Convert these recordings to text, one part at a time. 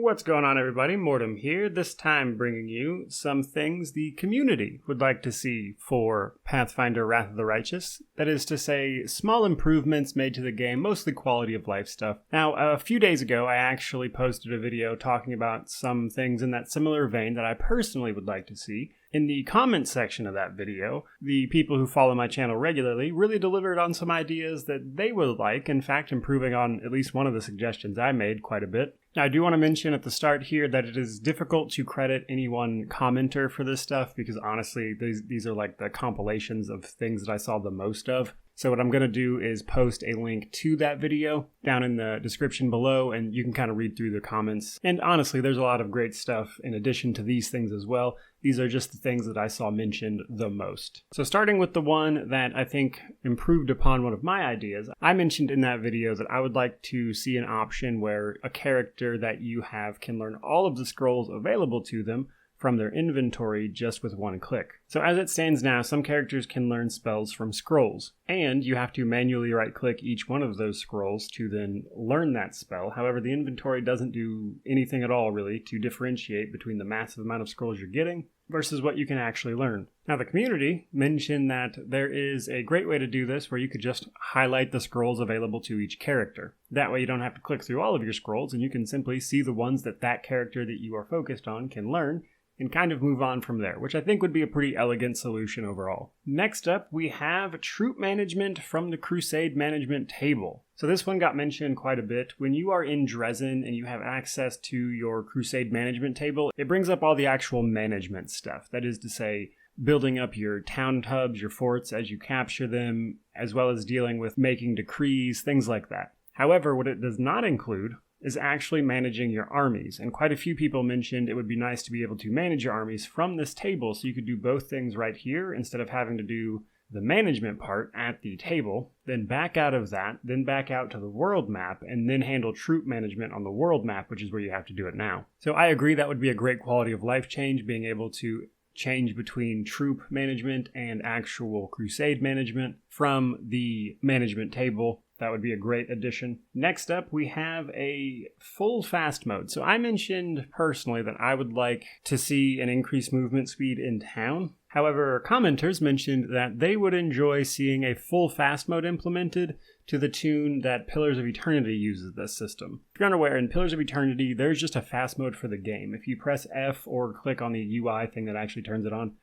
What's going on, everybody? Mortem here, this time bringing you some things the community would like to see for Pathfinder Wrath of the Righteous. That is to say, small improvements made to the game, mostly quality of life stuff. Now, a few days ago, I actually posted a video talking about some things in that similar vein that I personally would like to see. In the comments section of that video, the people who follow my channel regularly really delivered on some ideas that they would like, in fact improving on at least one of the suggestions I made quite a bit. Now, I do want to mention at the start here that it is difficult to credit any one commenter for this stuff because honestly, these are like the compilations of things that I saw the most of. So what I'm going to do is post a link to that video down in the description below, and you can kind of read through the comments. And honestly, there's a lot of great stuff in addition to these things as well. These are just the things that I saw mentioned the most. So starting with the one that I think improved upon one of my ideas, I mentioned in that video that I would like to see an option where a character that you have can learn all of the scrolls available to them from their inventory just with one click. So as it stands now, some characters can learn spells from scrolls, and you have to manually right-click each one of those scrolls to then learn that spell. However, the inventory doesn't do anything at all, really, to differentiate between the massive amount of scrolls you're getting versus what you can actually learn. Now, the community mentioned that there is a great way to do this where you could just highlight the scrolls available to each character. That way you don't have to click through all of your scrolls, and you can simply see the ones that that character that you are focused on can learn, and kind of move on from there, which I think would be a pretty elegant solution overall. Next up, we have troop management from the Crusade management table. So this one got mentioned quite a bit. When you are in Dresden and you have access to your Crusade management table, it brings up all the actual management stuff. That is to say, building up your town hubs, your forts as you capture them, as well as dealing with making decrees, things like that. However, what it does not include is actually managing your armies, and quite a few people mentioned it would be nice to be able to manage your armies from this table so you could do both things right here instead of having to do the management part at the table, then back out of that, then back out to the world map, and then handle troop management on the world map, which is where you have to do it now. So I agree that would be a great quality of life change, being able to change between troop management and actual crusade management from the management table. That would be a great addition. Next up, we have a full fast mode. So I mentioned personally that I would like to see an increased movement speed in town. However, commenters mentioned that they would enjoy seeing a full fast mode implemented to the tune that Pillars of Eternity uses this system. If you're unaware, in Pillars of Eternity, there's just a fast mode for the game. If you press F or click on the UI thing that actually turns it on,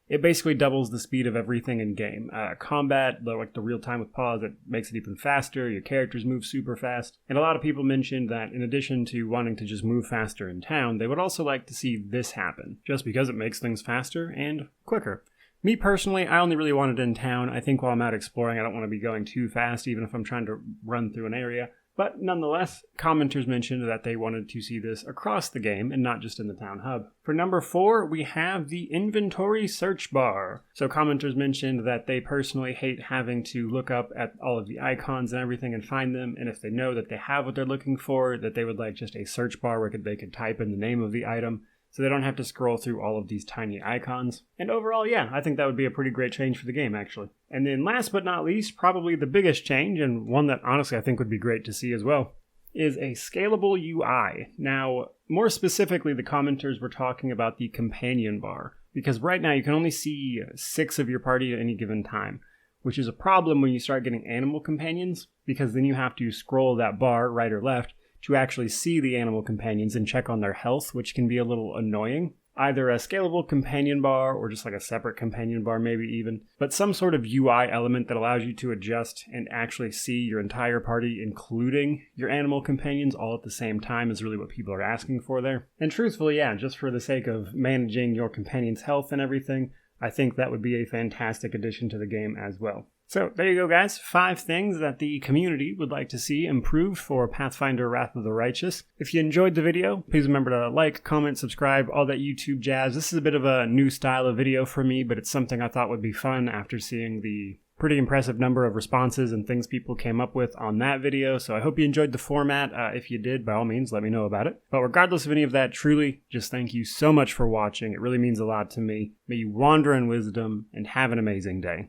it basically doubles the speed of everything in game. Combat, like the real time with pause, it makes it even faster. Your characters move super fast. And a lot of people mentioned that in addition to wanting to just move faster in town, they would also like to see this happen, just because it makes things faster and quicker. Me personally, I only really want it in town. I think while I'm out exploring, I don't want to be going too fast, even if I'm trying to run through an area. But nonetheless, commenters mentioned that they wanted to see this across the game and not just in the town hub. For number 4, we have the inventory search bar. So commenters mentioned that they personally hate having to look up at all of the icons and everything and find them, and if they know that they have what they're looking for, that they would like just a search bar where they could type in the name of the item, so they don't have to scroll through all of these tiny icons. And overall, yeah, I think that would be a pretty great change for the game, actually. And then last but not least, probably the biggest change, and one that honestly I think would be great to see as well, is a scalable UI. Now, more specifically, the commenters were talking about the companion bar, because right now you can only see 6 of your party at any given time, which is a problem when you start getting animal companions, because then you have to scroll that bar, right or left, to actually see the animal companions and check on their health, which can be a little annoying. Either a scalable companion bar or just like a separate companion bar maybe even, but some sort of UI element that allows you to adjust and actually see your entire party, including your animal companions, all at the same time is really what people are asking for there. And truthfully, yeah, just for the sake of managing your companion's health and everything, I think that would be a fantastic addition to the game as well. So there you go, guys. 5 things that the community would like to see improved for Pathfinder Wrath of the Righteous. If you enjoyed the video, please remember to like, comment, subscribe, all that YouTube jazz. This is a bit of a new style of video for me, but it's something I thought would be fun after seeing the pretty impressive number of responses and things people came up with on that video, so I hope you enjoyed the format. If you did, by all means, let me know about it. But regardless of any of that, truly, just thank you so much for watching. It really means a lot to me. May you wander in wisdom and have an amazing day.